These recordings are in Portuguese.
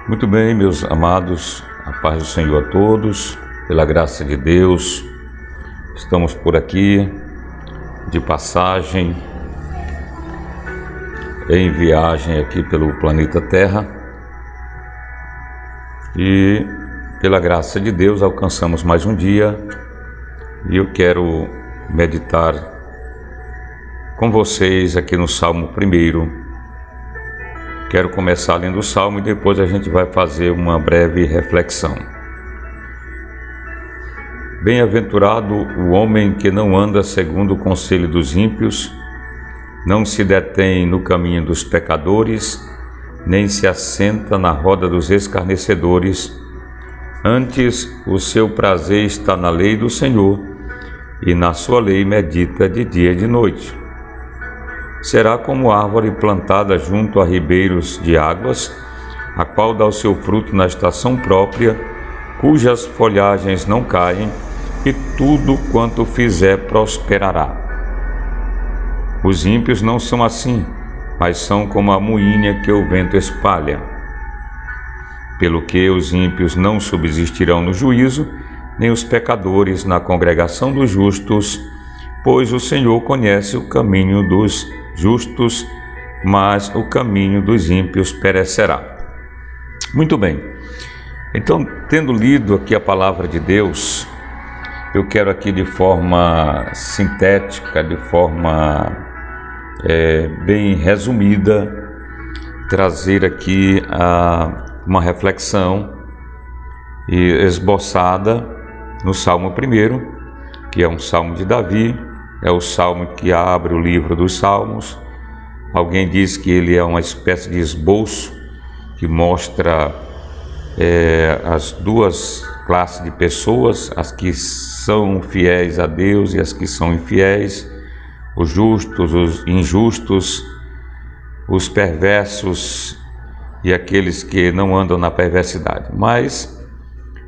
Muito bem, meus amados, a paz do Senhor a todos, pela graça de Deus, estamos por aqui, de passagem, em viagem aqui pelo planeta Terra, e pela graça de Deus alcançamos mais um dia, e eu quero meditar com vocês aqui no Salmo 1. Quero começar lendo o Salmo e depois a gente vai fazer uma breve reflexão. Bem-aventurado o homem que não anda segundo o conselho dos ímpios, não se detém no caminho dos pecadores, nem se assenta na roda dos escarnecedores. Antes, o seu prazer está na lei do Senhor, e na sua lei medita de dia e de noite. Será como árvore plantada junto a ribeiros de águas, a qual dá o seu fruto na estação própria, cujas folhagens não caem, e tudo quanto fizer prosperará. Os ímpios não são assim, mas são como a moinha que o vento espalha. Pelo que os ímpios não subsistirão no juízo, nem os pecadores na congregação dos justos, pois o Senhor conhece o caminho dos justos, mas o caminho dos ímpios perecerá. Muito bem, então, tendo lido aqui a palavra de Deus, eu quero aqui de forma sintética, de forma bem resumida, trazer aqui uma reflexão esboçada no Salmo 1, que é um salmo de Davi. É o salmo que abre o livro dos Salmos. Alguém diz que ele é uma espécie de esboço que mostra as duas classes de pessoas, as que são fiéis a Deus e as que são infiéis, os justos, os injustos, os perversos e aqueles que não andam na perversidade. Mas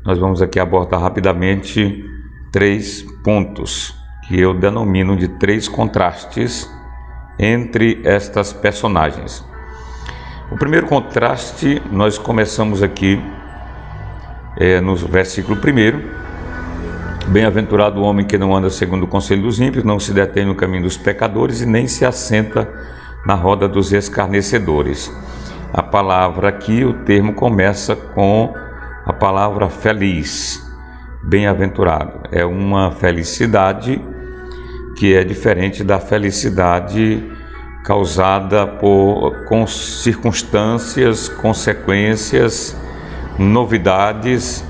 nós vamos aqui abordar rapidamente 3 pontos que eu denomino de 3 contrastes entre estas personagens. O primeiro contraste, nós começamos aqui no versículo 1. Bem-aventurado o homem que não anda segundo o conselho dos ímpios, não se detém no caminho dos pecadores e nem se assenta na roda dos escarnecedores. A palavra aqui, o termo começa com a palavra feliz. Bem-aventurado é uma felicidade que é diferente da felicidade causada com circunstâncias, consequências, novidades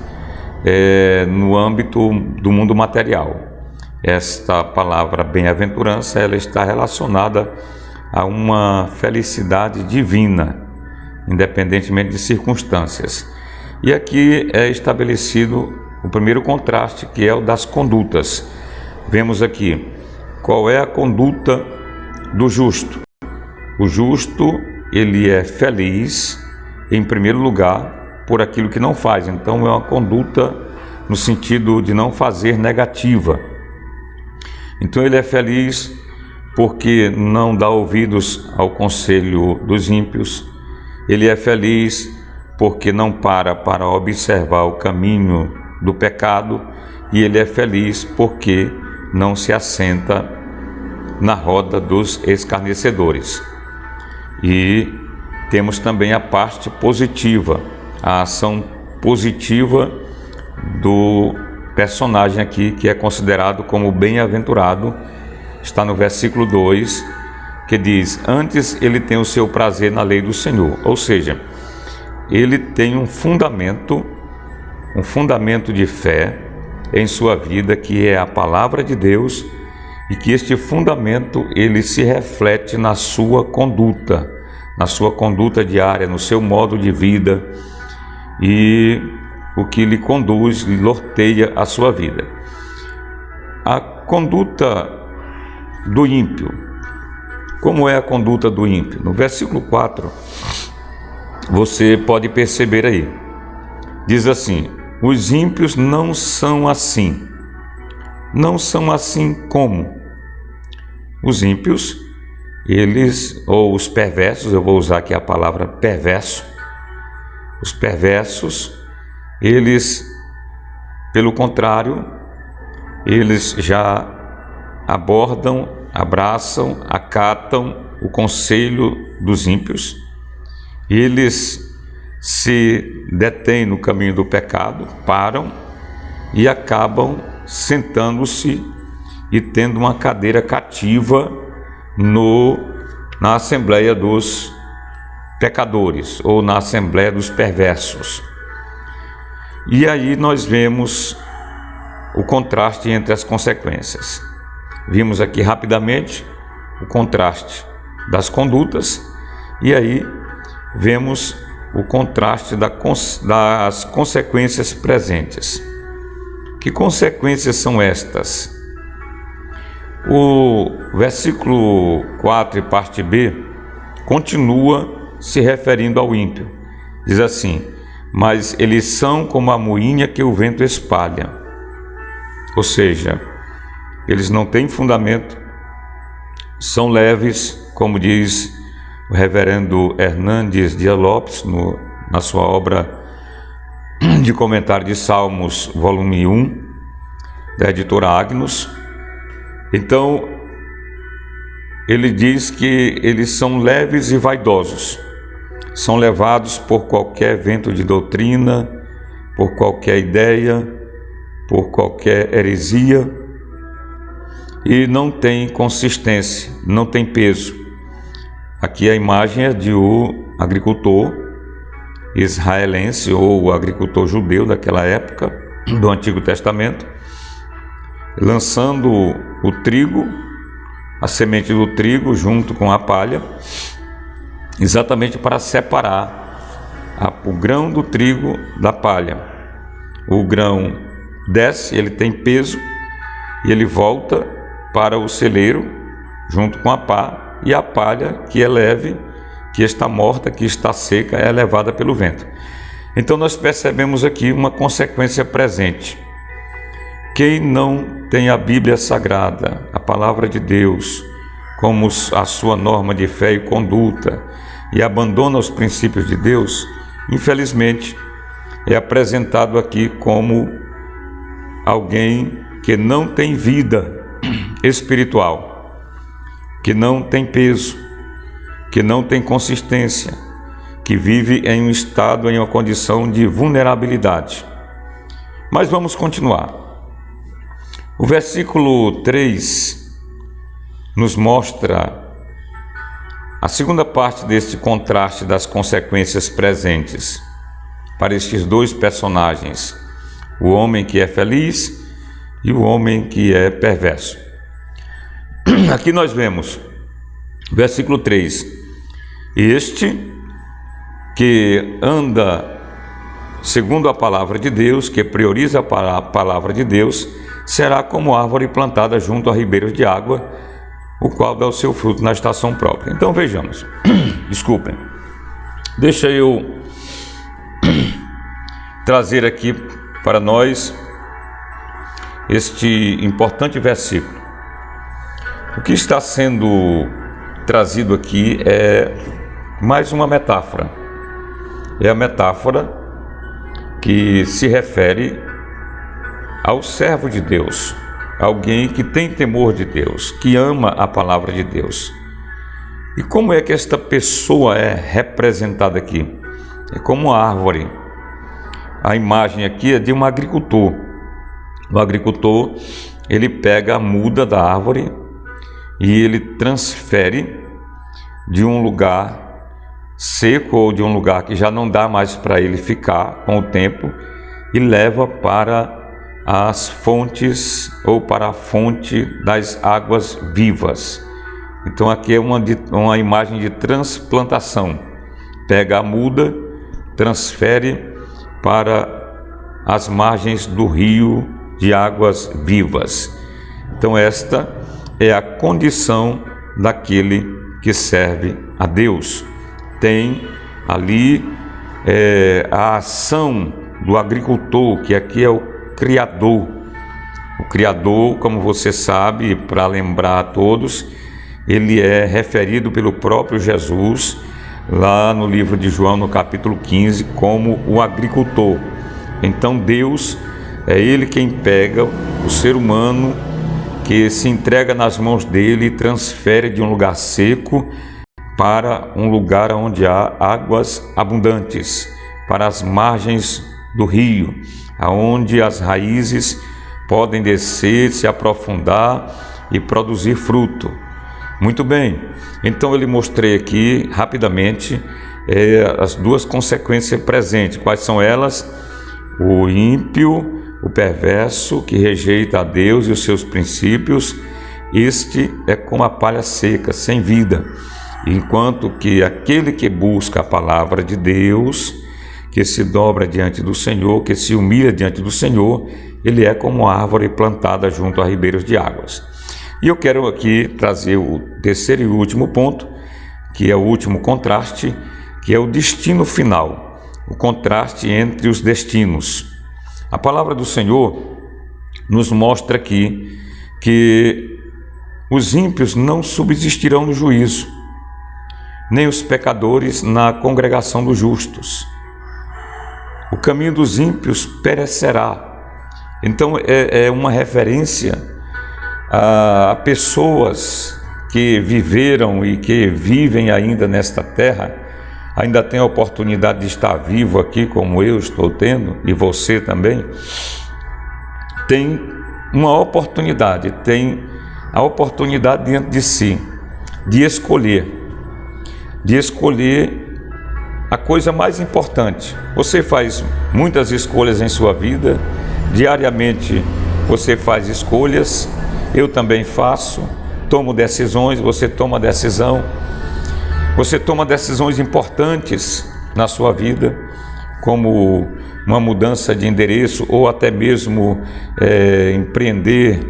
no âmbito do mundo material. Esta palavra bem-aventurança, ela está relacionada a uma felicidade divina, independentemente de circunstâncias. E aqui é estabelecido o primeiro contraste, que é o das condutas. Vemos aqui qual é a conduta do justo. O justo, ele é feliz, em primeiro lugar, por aquilo que não faz. Então é uma conduta no sentido de não fazer negativa. Então ele é feliz porque não dá ouvidos ao conselho dos ímpios. Ele é feliz porque não para observar o caminho do pecado. E ele é feliz porque não se assenta na roda dos escarnecedores. E temos também a parte positiva, a ação positiva do personagem aqui, que é considerado como bem-aventurado. Está no versículo 2, que diz: antes ele tem o seu prazer na lei do Senhor. Ou seja, ele tem um fundamento de fé em sua vida, que é a palavra de Deus, e que este fundamento ele se reflete na sua conduta diária, no seu modo de vida, e o que lhe conduz, lhe norteia a sua vida. A conduta do ímpio. Como é a conduta do ímpio? No versículo 4, você pode perceber aí. Diz assim: os ímpios não são assim. Não são assim como? Os ímpios, eles, ou os perversos, eu vou usar aqui a palavra perverso, Os perversos, eles, pelo contrário, eles já abordam, abraçam, acatam o conselho dos ímpios. Eles se detêm no caminho do pecado, param e acabam sentando-se e tendo uma cadeira cativa na Assembleia dos Pecadores ou na Assembleia dos Perversos. E aí nós vemos o contraste entre as consequências. Vimos aqui rapidamente o contraste das condutas e aí vemos o contraste das consequências presentes. Que consequências são estas? O versículo 4, parte B, continua se referindo ao ímpio. Diz assim: mas eles são como a moinha que o vento espalha. Ou seja, eles não têm fundamento, são leves, como diz o reverendo Hernandes Dias Lopes, na sua obra de comentário de Salmos, volume 1, da editora Agnus. Então, ele diz que eles são leves e vaidosos, são levados por qualquer vento de doutrina, por qualquer ideia, por qualquer heresia, e não tem consistência, não tem peso. Aqui a imagem é de um agricultor israelense ou o agricultor judeu daquela época do Antigo Testamento, lançando o trigo, a semente do trigo junto com a palha, exatamente para separar o grão do trigo da palha. O grão desce, ele tem peso e ele volta para o celeiro junto com a pá, e a palha, que é leve, que está morta, que está seca, é levada pelo vento. Então nós percebemos aqui uma consequência presente. Quem não tem a Bíblia Sagrada, a Palavra de Deus, como a sua norma de fé e conduta, e abandona os princípios de Deus, infelizmente, é apresentado aqui como alguém que não tem vida espiritual, que não tem peso, que não tem consistência, que vive em um estado, em uma condição de vulnerabilidade. Mas vamos continuar. O versículo 3 nos mostra a segunda parte deste contraste das consequências presentes para estes dois personagens, o homem que é feliz e o homem que é perverso. Aqui nós vemos, versículo 3, este que anda segundo a palavra de Deus, que prioriza a palavra de Deus, será como árvore plantada junto a ribeiros de água, o qual dá o seu fruto na estação própria. Então vejamos, desculpem, deixa eu trazer aqui para nós este importante versículo. O que está sendo trazido aqui é mais uma metáfora. É a metáfora que se refere ao servo de Deus, alguém que tem temor de Deus, que ama a palavra de Deus. E como é que esta pessoa é representada aqui? É como uma árvore. A imagem aqui é de um agricultor. O agricultor, ele pega a muda da árvore e ele transfere de um lugar seco ou de um lugar que já não dá mais para ele ficar com o tempo e leva para as fontes ou para a fonte das águas vivas. Então aqui é uma imagem de transplantação. Pega a muda, transfere para as margens do rio de águas vivas. Então esta é a condição daquele que serve a Deus. Tem ali a ação do agricultor, que aqui é o Criador. O Criador, como você sabe, para lembrar a todos, ele é referido pelo próprio Jesus lá no livro de João, no capítulo 15, como o agricultor. Então Deus é Ele quem pega o ser humano, que se entrega nas mãos dele e transfere de um lugar seco para um lugar onde há águas abundantes, para as margens do rio, aonde as raízes podem descer, se aprofundar e produzir fruto. Muito bem, então eu lhe mostrei aqui rapidamente as duas consequências presentes. Quais são elas? O ímpio, o perverso, que rejeita a Deus e os seus princípios, este é como a palha seca, sem vida. Enquanto que aquele que busca a palavra de Deus, que se dobra diante do Senhor, que se humilha diante do Senhor, ele é como uma árvore plantada junto a ribeiros de águas. E eu quero aqui trazer o terceiro e último ponto, que é o último contraste, que é o destino final, o contraste entre os destinos. A palavra do Senhor nos mostra aqui que os ímpios não subsistirão no juízo, nem os pecadores na congregação dos justos. O caminho dos ímpios perecerá. Então é uma referência a pessoas que viveram e que vivem ainda nesta terra, ainda tem a oportunidade de estar vivo aqui, como eu estou tendo, e você também, tem uma oportunidade, tem a oportunidade diante de si, de escolher a coisa mais importante. Você faz muitas escolhas em sua vida, diariamente você faz escolhas, eu também faço, tomo decisões, você toma decisão. Você toma decisões importantes na sua vida, como uma mudança de endereço ou até mesmo empreender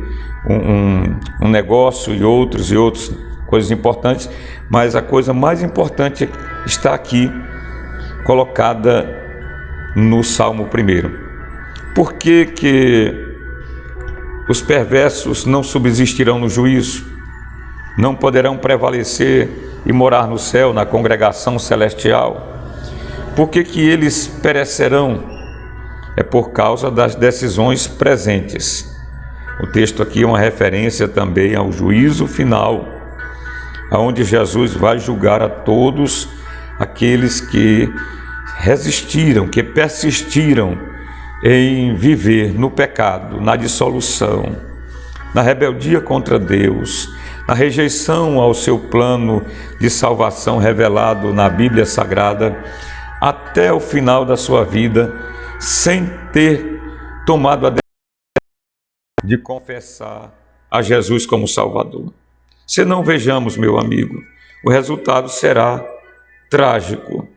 um negócio e outras coisas importantes, mas a coisa mais importante está aqui, colocada no Salmo 1. Por que os perversos não subsistirão no juízo? Não poderão prevalecer e morar no céu, na congregação celestial? Por que eles perecerão? É por causa das decisões presentes. O texto aqui é uma referência também ao juízo final, onde Jesus vai julgar a todos aqueles que resistiram, que persistiram em viver no pecado, na dissolução, na rebeldia contra Deus, na rejeição ao seu plano de salvação revelado na Bíblia Sagrada, até o final da sua vida, sem ter tomado a decisão de confessar a Jesus como Salvador. Se não vejamos, meu amigo, o resultado será trágico.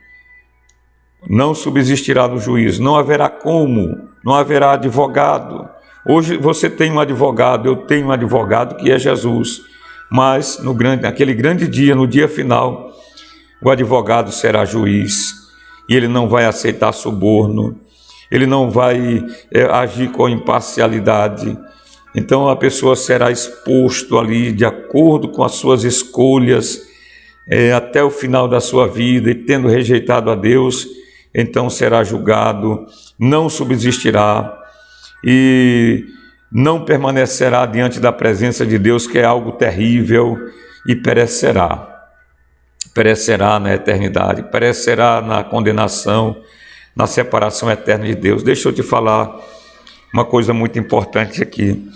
Não subsistirá no juízo, não haverá como, não haverá advogado. Hoje você tem um advogado, eu tenho um advogado que é Jesus, mas naquele grande dia, no dia final, o advogado será juiz e ele não vai aceitar suborno, ele não vai agir com imparcialidade. Então a pessoa será exposto ali de acordo com as suas escolhas até o final da sua vida, e tendo rejeitado a Deus, então será julgado, não subsistirá e não permanecerá diante da presença de Deus, que é algo terrível, e perecerá na eternidade, perecerá na condenação, na separação eterna de Deus. Deixa eu te falar uma coisa muito importante aqui.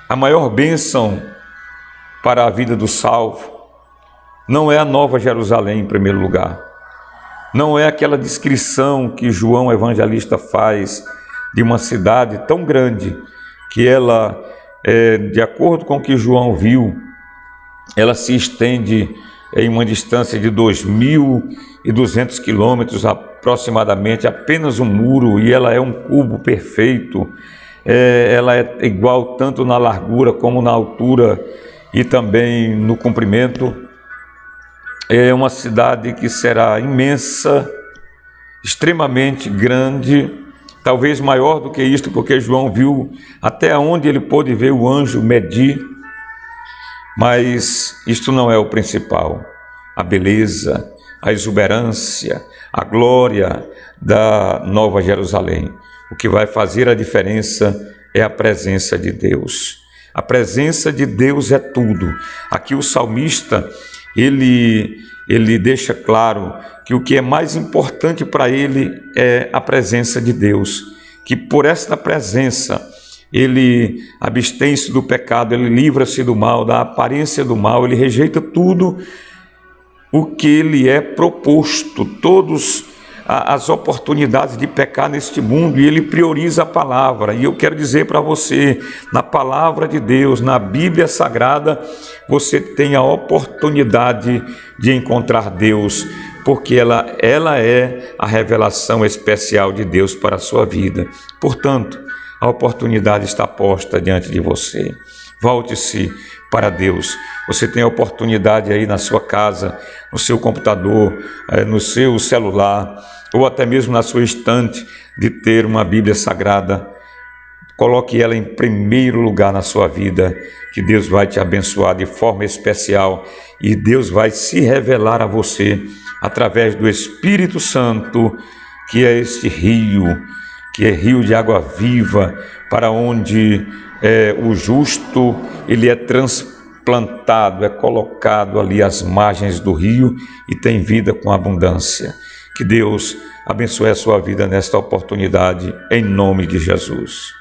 A maior bênção para a vida do salvo não é a Nova Jerusalém, em primeiro lugar. Não é aquela descrição que João Evangelista faz de uma cidade tão grande que ela, de acordo com o que João viu, ela se estende em uma distância de 2.200 quilômetros aproximadamente, apenas um muro, e ela é um cubo perfeito. Ela é igual tanto na largura como na altura e também no comprimento. É uma cidade que será imensa, extremamente grande, talvez maior do que isto, porque João viu até onde ele pôde ver o anjo medir. Mas isto não é o principal. A beleza, a exuberância, a glória da Nova Jerusalém. O que vai fazer a diferença é a presença de Deus. A presença de Deus é tudo. Aqui o salmista, ele deixa claro que o que é mais importante para ele é a presença de Deus, que por esta presença ele abstém-se do pecado, ele livra-se do mal, da aparência do mal, ele rejeita tudo o que ele é proposto, todas as oportunidades de pecar neste mundo, e ele prioriza a palavra. E eu quero dizer para você, na palavra de Deus, na Bíblia Sagrada, você tem a oportunidade de encontrar Deus, porque ela é a revelação especial de Deus para a sua vida. Portanto, a oportunidade está posta diante de você. Volte-se para Deus. Você tem a oportunidade aí na sua casa, no seu computador, no seu celular, ou até mesmo na sua estante, de ter uma Bíblia Sagrada. Coloque ela em primeiro lugar na sua vida, que Deus vai te abençoar de forma especial e Deus vai se revelar a você através do Espírito Santo, que é este rio, que é rio de água viva, para onde o justo ele é transplantado, é colocado ali às margens do rio e tem vida com abundância. Que Deus abençoe a sua vida nesta oportunidade, em nome de Jesus.